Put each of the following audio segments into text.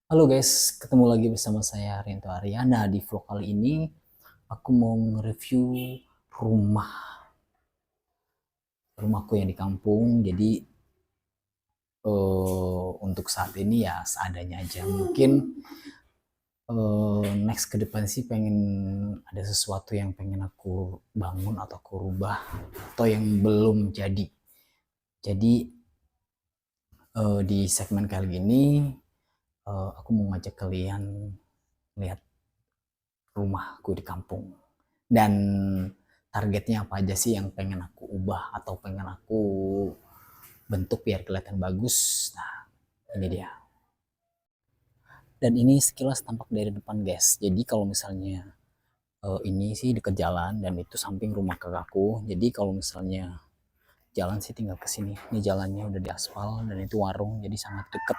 Halo guys, ketemu lagi bersama saya Rianto Aryana. Di vlog kali ini aku mau nge-review rumah rumahku yang di kampung. Jadi untuk saat ini ya seadanya aja. Mungkin next ke depan sih pengen ada sesuatu yang pengen aku bangun atau aku rubah atau yang belum jadi. Jadi di segmen kali ini aku mau ngajak kalian lihat rumahku di kampung. Dan targetnya apa aja sih yang pengen aku ubah atau pengen aku bentuk biar kelihatan bagus. Nah, ini dia. Dan ini sekilas tampak dari depan guys. Jadi kalau misalnya ini sih deket jalan dan itu samping rumah kakakku. Jadi kalau misalnya jalan sih tinggal ke sini. Ini jalannya udah diaspal dan itu warung jadi sangat deket.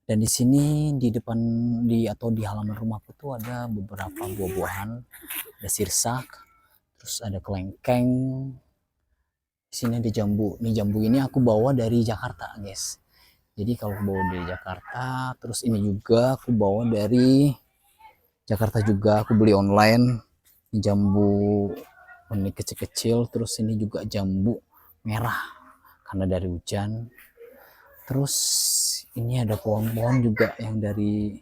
Dan di sini di depan atau di halaman rumahku tuh ada beberapa buah-buahan, ada sirsak, terus ada kelengkeng. Di sini ada jambu. Nih jambu ini aku bawa dari Jakarta, guys. Jadi kalau bawa dari Jakarta, terus ini juga aku bawa dari Jakarta juga, aku beli online. Ini jambu ini kecil-kecil, terus ini juga jambu merah karena dari hujan. Terus ini ada pohon-pohon juga yang dari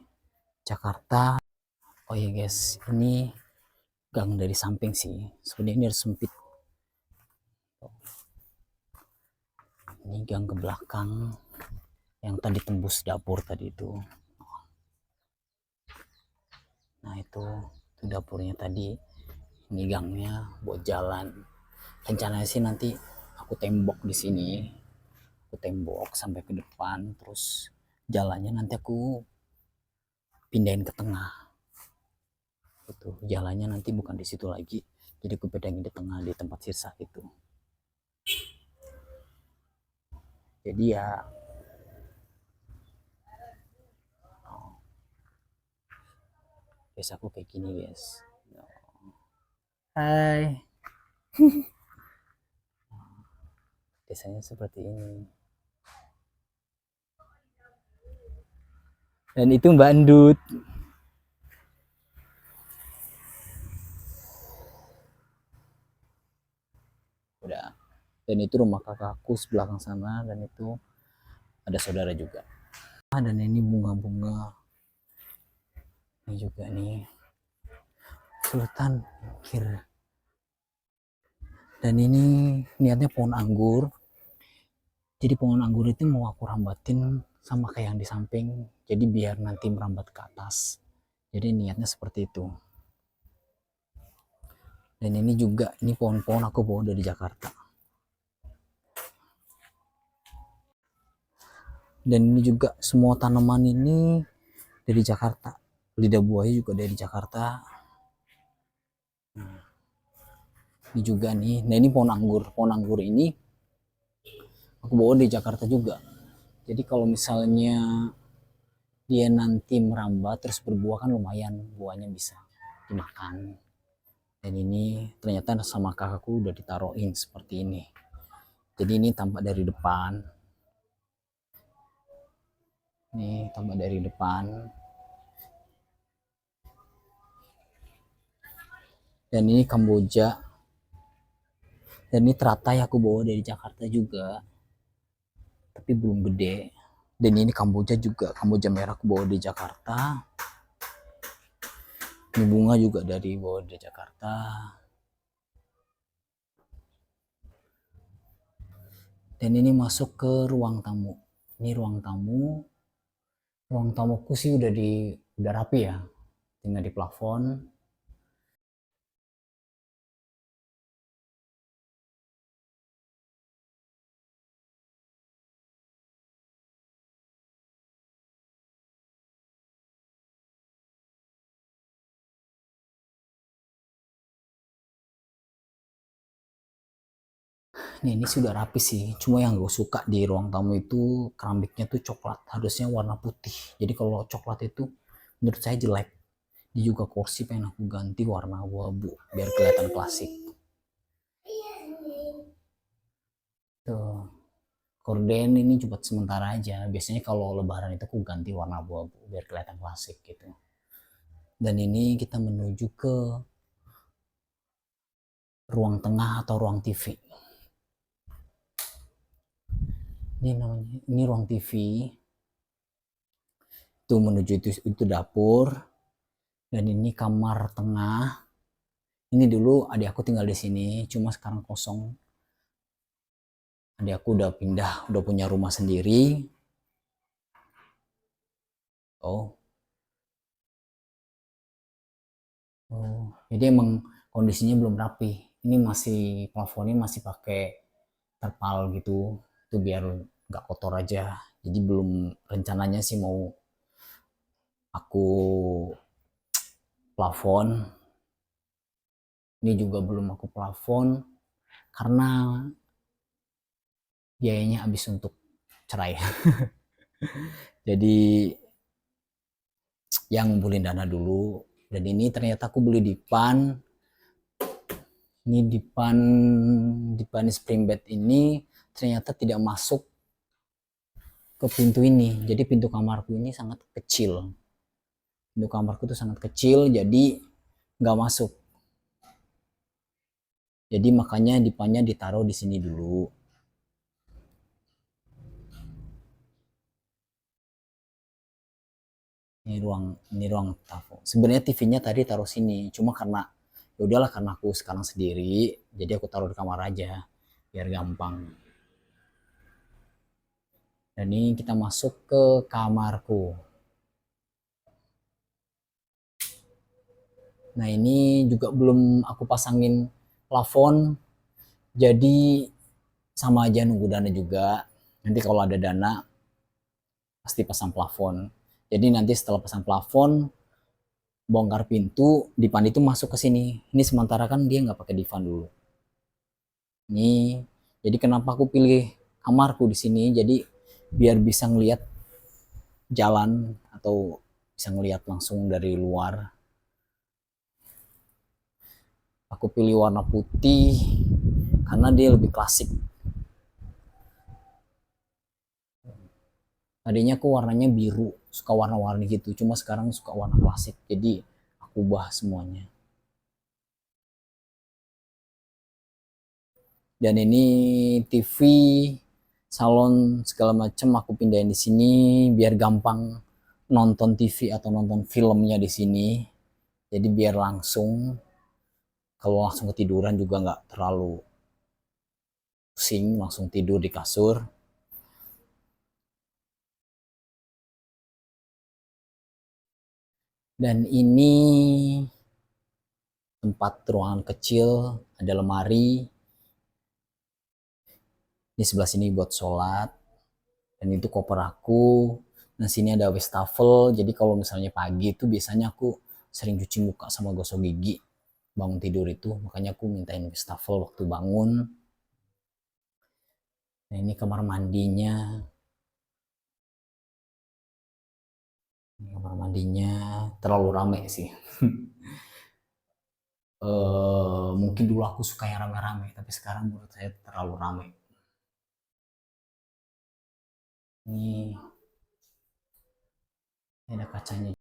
Jakarta. Oh ya guys, ini gang dari samping sih. Sebenarnya ini harus sempit. Ini gang ke belakang yang tadi tembus dapur tadi itu. Nah itu dapurnya tadi. Ini gangnya buat jalan. Rencananya sih nanti aku tembok di sini. Aku tembok sampai ke depan, terus jalannya nanti aku pindahin ke tengah. Itu jalannya nanti bukan di situ lagi. Jadi aku pindahin di tengah di tempat sisa itu. Jadi ya biasa aku kayak gini guys. Hai. Biasanya seperti ini. Dan itu Mbak Andut. Udah. Dan itu rumah kakakku sebelakang sana dan itu ada saudara juga. Dan ini bunga-bunga. Ini juga nih. Sultan Kir. Dan ini niatnya pohon anggur. Jadi pohon anggur itu mau aku rambatin sama kayak yang di samping. Jadi biar nanti merambat ke atas. Jadi niatnya seperti itu. Dan ini juga, ini pohon-pohon aku bawa dari Jakarta. Dan ini juga semua tanaman ini dari Jakarta. Lidah buaya juga dari Jakarta. Nah, ini juga nih. Nah ini pohon anggur. Pohon anggur ini aku bawa dari Jakarta juga. Jadi kalau misalnya dia nanti merambat terus berbuah kan lumayan buahnya bisa dimakan. Dan ini ternyata sama kakakku udah ditaruhin seperti ini. Jadi ini tampak dari depan. Nih tampak dari depan. Dan ini Kamboja. Dan ini teratai aku bawa dari Jakarta juga. Tapi belum gede. Dan ini Kamboja juga. Kamboja merah aku bawa dari Jakarta. Ini bunga juga dari bawa dari Jakarta. Dan ini masuk ke ruang tamu. Ini ruang tamu. Ruang tamuku sih udah rapi ya. Tinggal di plafon. Ini sudah rapi sih. Cuma yang gue suka di ruang tamu itu keramiknya tuh coklat. Harusnya warna putih. Jadi kalau coklat itu menurut saya jelek. Ini juga kursi pengen aku ganti warna abu-abu biar kelihatan klasik. Tuh. Korden ini cuma sementara aja. Biasanya kalau lebaran itu aku ganti warna abu-abu biar kelihatan klasik gitu. Dan ini kita menuju ke ruang tengah atau ruang TV. Ini namanya, ini ruang TV. Itu menuju itu dapur. Dan ini kamar tengah. Ini dulu adik aku tinggal di sini, cuma sekarang kosong. Adik aku udah pindah, udah punya rumah sendiri. Oh, jadi emang kondisinya belum rapi. Ini masih plafonnya masih pakai terpal gitu, itu biar nggak kotor aja. Jadi belum, rencananya sih mau aku plafon. Ini juga belum aku plafon karena biayanya habis untuk cerai. Jadi yang ngumpulin dana dulu. Dan ini ternyata aku beli dipan. Ini dipan spring bed ini ternyata tidak masuk ke pintu ini. Jadi pintu kamarku ini sangat kecil. Pintu kamarku itu sangat kecil, jadi nggak masuk. Jadi makanya dipannya ditaruh di sini dulu. Ini ruang tamu. Sebenarnya TV-nya tadi taruh sini, cuma karena ya udahlah, karena aku sekarang sendiri, jadi aku taruh di kamar aja biar gampang. Dan ini kita masuk ke kamarku. Nah ini juga belum aku pasangin plafon, jadi sama aja nunggu dana juga. Nanti kalau ada dana pasti pasang plafon. Jadi nanti setelah pasang plafon, bongkar pintu, dipan itu masuk ke sini. Ini sementara kan dia nggak pakai divan dulu. Ini jadi kenapa aku pilih kamarku di sini? Jadi biar bisa ngelihat jalan atau bisa ngelihat langsung dari luar. Aku pilih warna putih karena dia lebih klasik. Tadinya aku warnanya biru, suka warna-warni gitu. Cuma sekarang suka warna klasik. Jadi aku ubah semuanya. Dan ini TV, salon segala macam aku pindahin di sini biar gampang nonton TV atau nonton filmnya di sini. Jadi biar langsung, kalau langsung ketiduran juga nggak terlalu pusing, langsung tidur di kasur. Dan ini tempat ruangan kecil, ada lemari. Di sebelah sini buat sholat. Dan itu koper aku. Nah sini ada wastafel. Jadi kalau misalnya pagi itu biasanya aku sering cuci muka sama gosok gigi bangun tidur itu. Makanya aku mintain wastafel waktu bangun. Nah ini kamar mandinya. Ini kamar mandinya terlalu rame sih. Mungkin dulu aku suka yang rame-rame, tapi sekarang menurut saya terlalu rame. Ini ada kacanya.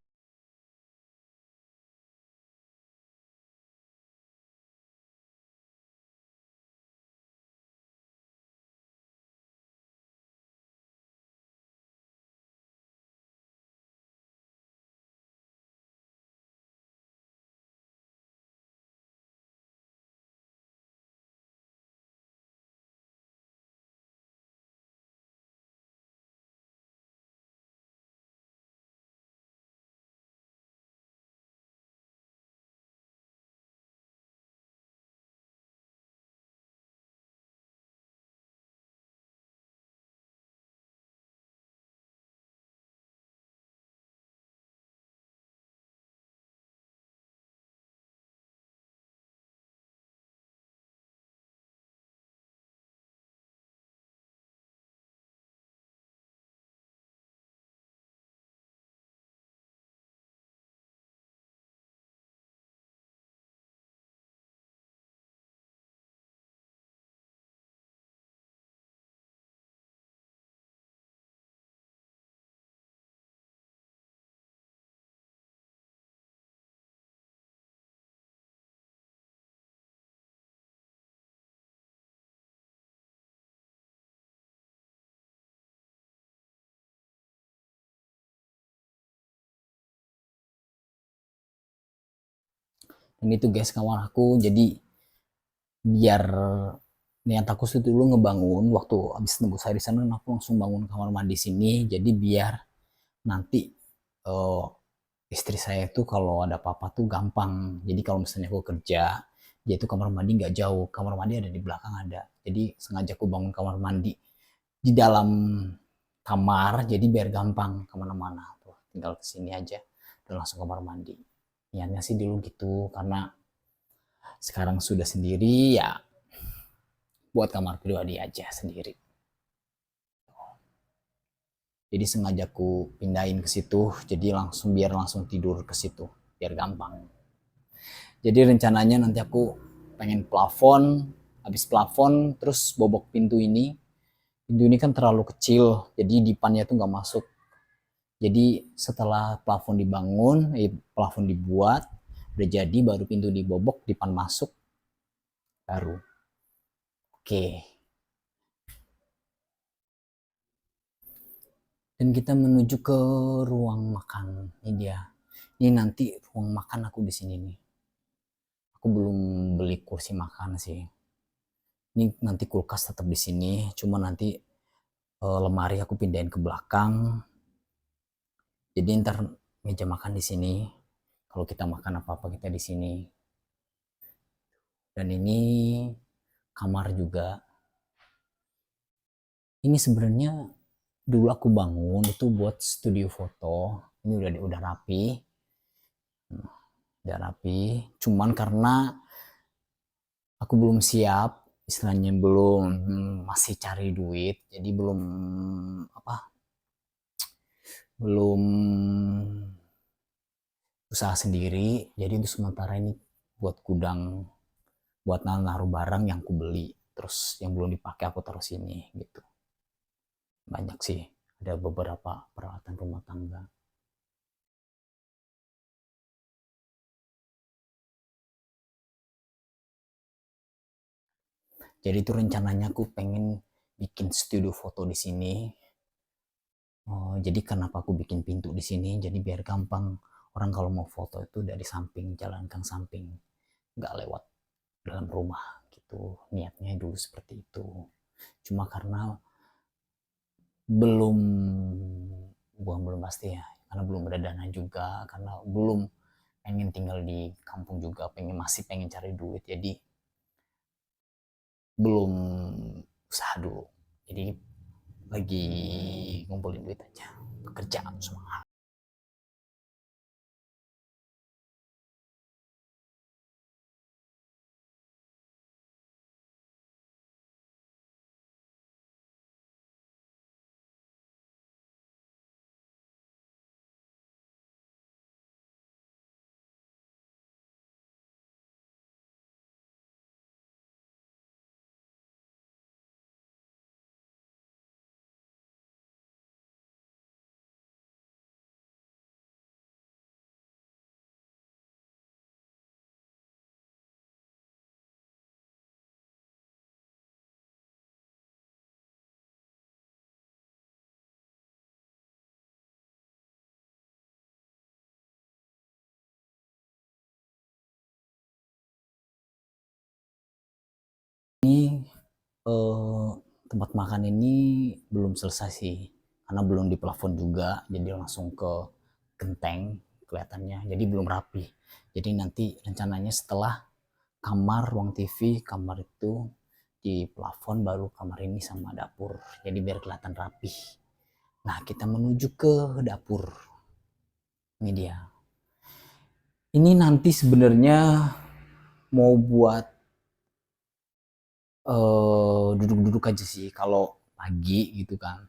Ini tuh guys kamar aku, jadi biar niat aku tuh dulu ngebangun waktu habis nembus hari sana, aku langsung bangun kamar mandi sini, jadi biar nanti uh, istri saya tuh kalau ada apa-apa tuh gampang. Jadi kalau misalnya aku kerja, dia tuh kamar mandi nggak jauh, kamar mandi ada di belakang ada. Jadi sengaja aku bangun kamar mandi di dalam kamar, jadi biar gampang kemana-mana. Tuh, tinggal kesini aja dan langsung kamar mandi. Niatnya sih dulu gitu, karena sekarang sudah sendiri ya buat kamar pribadi aja sendiri. Jadi sengaja aku pindahin ke situ, jadi langsung biar langsung tidur ke situ, biar gampang. Jadi rencananya nanti aku pengen plafon, habis plafon terus bobok pintu ini. Pintu ini kan terlalu kecil, jadi dipannya tuh nggak masuk. Jadi setelah plafon dibangun, plafon dibuat, udah jadi baru pintu dibobok, dipan masuk, baru. Oke. Dan kita menuju ke ruang makan. Ini dia. Ini nanti ruang makan aku di sini nih. Aku belum beli kursi makan sih. Ini nanti kulkas tetap di sini, cuma nanti lemari aku pindahin ke belakang. Jadi ntar meja makan di sini. Kalau kita makan apa-apa kita di sini. Dan ini kamar juga. Ini sebenarnya dulu aku bangun itu buat studio foto. Ini udah rapi. Udah rapi. Cuman karena aku belum siap, istilahnya belum masih cari duit, jadi belum apa? Belum usaha sendiri. Jadi untuk sementara ini buat gudang, buat naruh barang yang aku beli, terus yang belum dipakai aku taruh sini gitu. Banyak sih, ada beberapa peralatan rumah tangga. Jadi itu rencananya aku pengen bikin studio foto di sini. Oh, jadi kenapa aku bikin pintu di sini? Jadi biar gampang orang kalau mau foto itu dari samping, jalan kang samping, nggak lewat dalam rumah gitu. Niatnya dulu seperti itu. Cuma karena belum, bukan belum pasti ya, karena belum ada dana juga, karena belum pengen tinggal di kampung juga, masih pengen cari duit, jadi belum usaha dulu. Jadi lagi ngumpulin duit aja, bekerja semua. Ini eh, tempat makan ini belum selesai sih, karena belum di plafon juga, jadi langsung ke genteng kelihatannya, jadi belum rapi. Jadi nanti rencananya setelah kamar, ruang TV, kamar itu di plafon, baru kamar ini sama dapur, jadi biar kelihatan rapi. Nah kita menuju ke dapur. Ini dia. Ini nanti sebenarnya mau buat duduk-duduk aja sih kalau pagi gitu kan.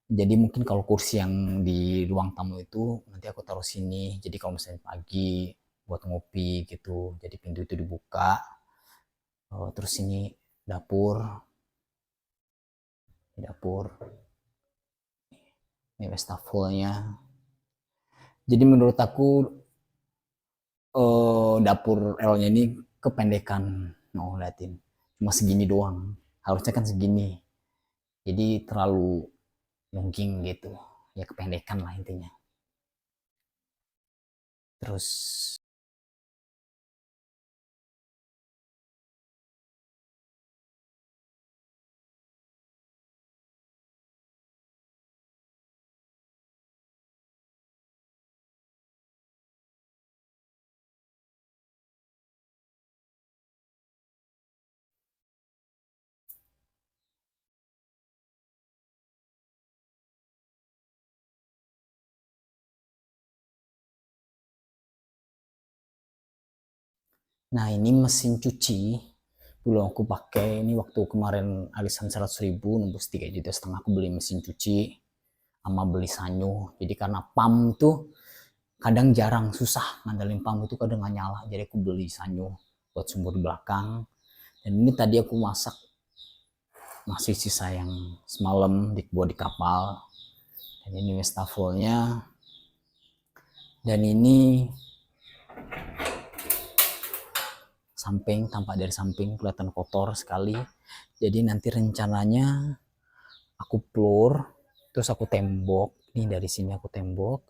Jadi mungkin kalau kursi yang di ruang tamu itu nanti aku taruh sini. Jadi kalau misalnya pagi buat ngopi gitu, jadi pintu itu dibuka. Terus ini dapur, ini wastafelnya. Jadi menurut aku dapur L-nya ini kependekan. Mau liatin, cuma segini doang. Harusnya kan segini. Jadi terlalu mungkin gitu. Ya kependekan lah intinya. Terus Nah ini mesin cuci dulu aku pakai, ini waktu kemarin arisan 100.000 nembus 3,5 juta aku beli mesin cuci sama beli sanyo. Jadi karena pam tuh kadang jarang, susah ngandelin pam itu, kadang nggak nyala, jadi aku beli sanyo buat sumur belakang. Dan ini tadi aku masak masih sisa yang semalam dibuat di kapal. Dan ini wastafelnya. Dan ini samping, tampak dari samping kelihatan kotor sekali. Jadi nanti rencananya aku plur, terus aku tembok. Ini dari sini aku tembok.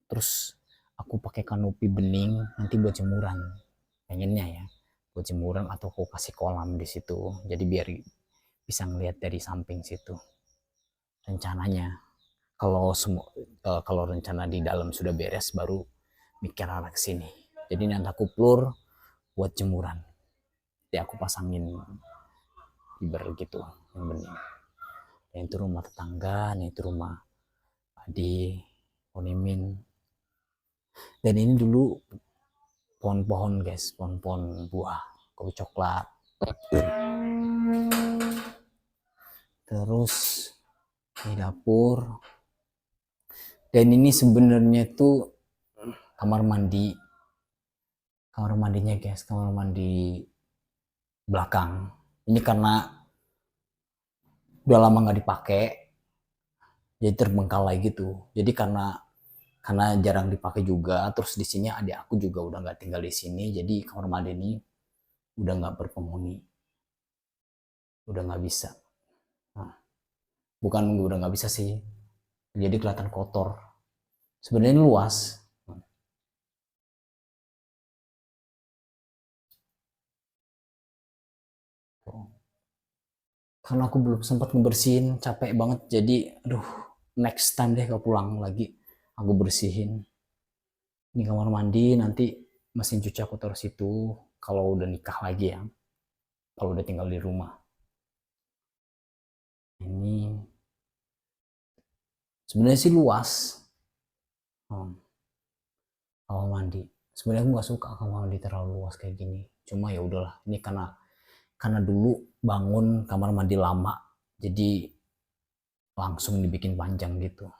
Terus aku pakai kanopi bening nanti buat jemuran. Pengennya ya, buat jemuran atau aku kasih kolam di situ. Jadi biar bisa ngelihat dari samping situ. Rencananya. Kalau semua kalau rencana di dalam sudah beres baru mikir arah ke sini. Jadi nanti aku plur buat jemuran. Jadi aku pasangin fiber gitu yang bening. Dan itu rumah tetangga, dan itu rumah Adi, Onimin. Dan ini dulu pohon-pohon guys, pohon-pohon buah, kopi coklat. Terus di dapur. Dan ini sebenarnya tuh kamar mandi. Kamar mandinya guys, kamar mandi belakang. Ini karena udah lama nggak dipakai, jadi terbengkalai gitu. Jadi karena jarang dipakai juga, terus di sini adik aku juga udah nggak tinggal di sini, jadi kamar mandi ini udah nggak berpenghuni, udah nggak bisa. Nah, bukan udah nggak bisa sih, jadi kelihatan kotor. Sebenarnya luas. Karena aku belum sempat ngebersihin, capek banget, jadi aduh, next time deh kalau pulang lagi aku bersihin. Ini kamar mandi, nanti mesin cuci aku taruh situ kalau udah nikah lagi ya, kalau udah tinggal di rumah. Ini sebenarnya sih luas. Kamar mandi sebenarnya aku nggak suka kamar mandi terlalu luas kayak gini, cuma ya udahlah, ini karena dulu bangun kamar mandi lama, jadi langsung dibikin panjang gitu.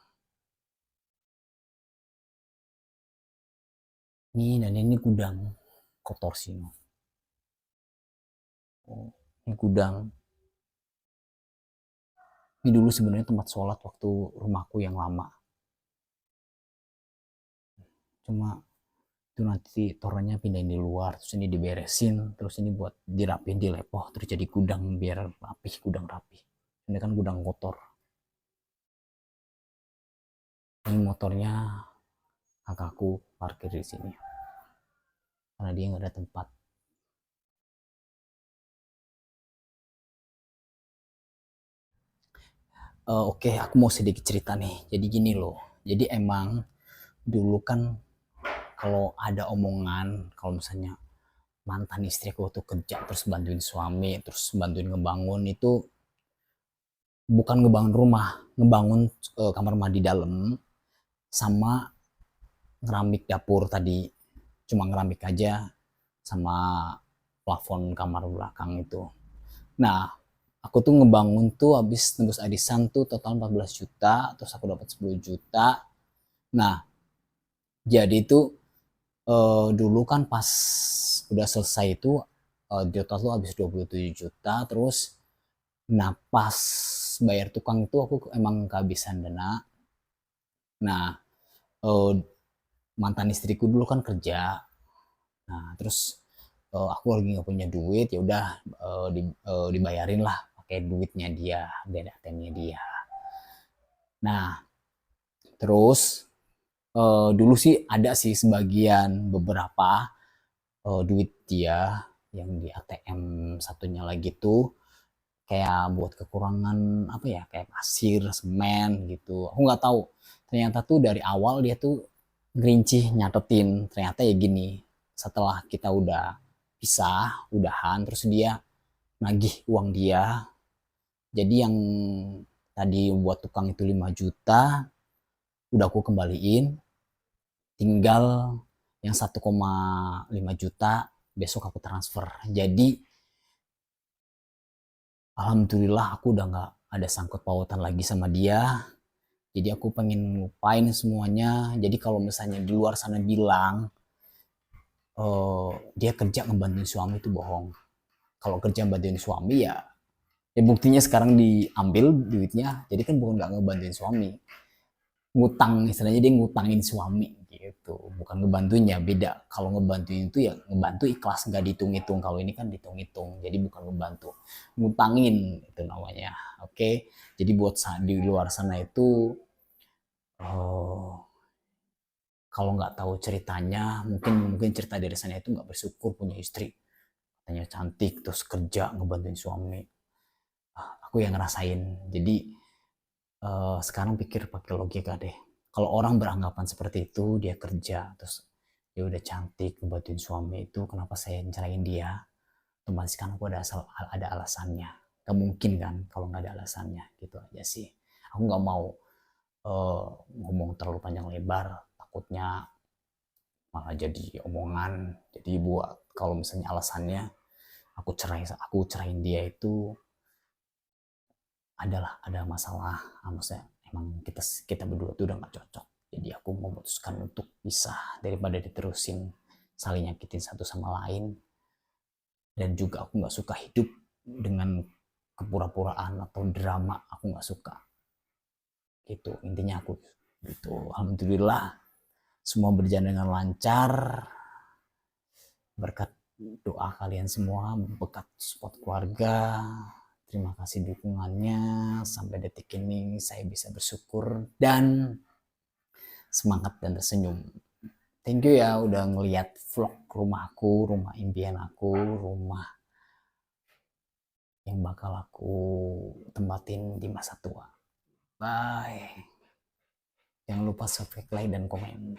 Dan ini gudang kotor sih. Ini gudang. Ini dulu sebenarnya tempat sholat waktu rumahku yang lama. Cuma itu nanti torannya pindahin di luar, terus ini diberesin, terus ini buat dirapiin, dilepoh, terus jadi gudang biar rapih, gudang rapih. Ini kan gudang kotor. Ini motornya kakakku parkir di sini karena dia nggak ada tempat. Oke, aku mau sedikit cerita nih. Jadi gini loh. Jadi emang dulu kan kalau ada omongan, kalau misalnya mantan istriku tuh kerja terus bantuin suami, terus bantuin ngebangun, itu bukan ngebangun rumah, ngebangun kamar mandi dalam sama ngeramik dapur tadi. Cuma ngeramik aja sama plafon kamar belakang itu. Nah, aku tuh ngebangun tuh habis tembus arisan tuh total 14 juta, terus aku dapat 10 juta. Nah, jadi itu dulu kan pas udah selesai itu di total tuh habis 27 juta, terus nah pas bayar tukang itu aku emang kehabisan dana. Nah, eh, mantan istriku dulu kan kerja. Nah, terus aku lagi nggak punya duit, ya udah dibayarin lah pakai duitnya dia, dari ATM-nya dia. Nah, terus dulu sih ada sih sebagian beberapa duit dia yang di ATM satunya lagi tuh kayak buat kekurangan apa ya, kayak pasir, semen gitu. Aku nggak tahu. Ternyata tuh dari awal dia tuh ngerinci nyatetin. Ternyata ya gini, setelah kita udah pisah, udahan, terus dia nagih uang dia. Jadi yang tadi buat tukang itu 5 juta, udah aku kembaliin, tinggal yang 1,5 juta besok aku transfer. Jadi alhamdulillah aku udah nggak ada sangkut pautan lagi sama dia. Jadi aku pengen lupain semuanya. Jadi kalau misalnya di luar sana bilang dia kerja ngebantuin suami itu bohong. Kalau kerja ngebantuin suami ya buktinya sekarang diambil duitnya. Jadi kan bukan nggak ngebantuin suami, ngutang, istilahnya dia ngutangin suami gitu, bukan ngebantunya. Beda, kalau ngebantuin itu ya ngebantu ikhlas, nggak dihitung-hitung. Kalau ini kan dihitung-hitung, jadi bukan ngebantu, ngutangin itu namanya. Oke, jadi buat di luar sana itu oh, kalau nggak tahu ceritanya, mungkin mungkin cerita dari sana itu nggak bersyukur punya istri katanya cantik terus kerja ngebantuin suami. Aku yang ngerasain. Jadi sekarang pikir pakai logika deh. Kalau orang beranggapan seperti itu, dia kerja terus dia udah cantik ngebantuin suami, itu kenapa saya nyerahin dia? Otomatis kan aku ada alasannya. Gak mungkin kan kalau nggak ada alasannya, gitu aja sih. Aku nggak mau uh, ngomong terlalu panjang lebar, takutnya malah jadi omongan. Jadi buat kalau misalnya alasannya aku cerahin dia itu ada masalah, maksudnya emang kita berdua tuh udah nggak cocok. Jadi aku memutuskan untuk pisah daripada diterusin saling nyakitin satu sama lain. Dan juga aku nggak suka hidup dengan kepura-puraan atau drama, aku nggak suka. Gitu intinya aku gitu. Alhamdulillah semua berjalan dengan lancar berkat doa kalian semua, berkat support keluarga. Terima kasih dukungannya. Sampai detik ini saya bisa bersyukur dan semangat dan tersenyum. Thank you ya udah ngeliat vlog rumahku, rumah impian aku, rumah yang bakal aku tempatin di masa tua. Bye. Jangan lupa subscribe, like, dan komen.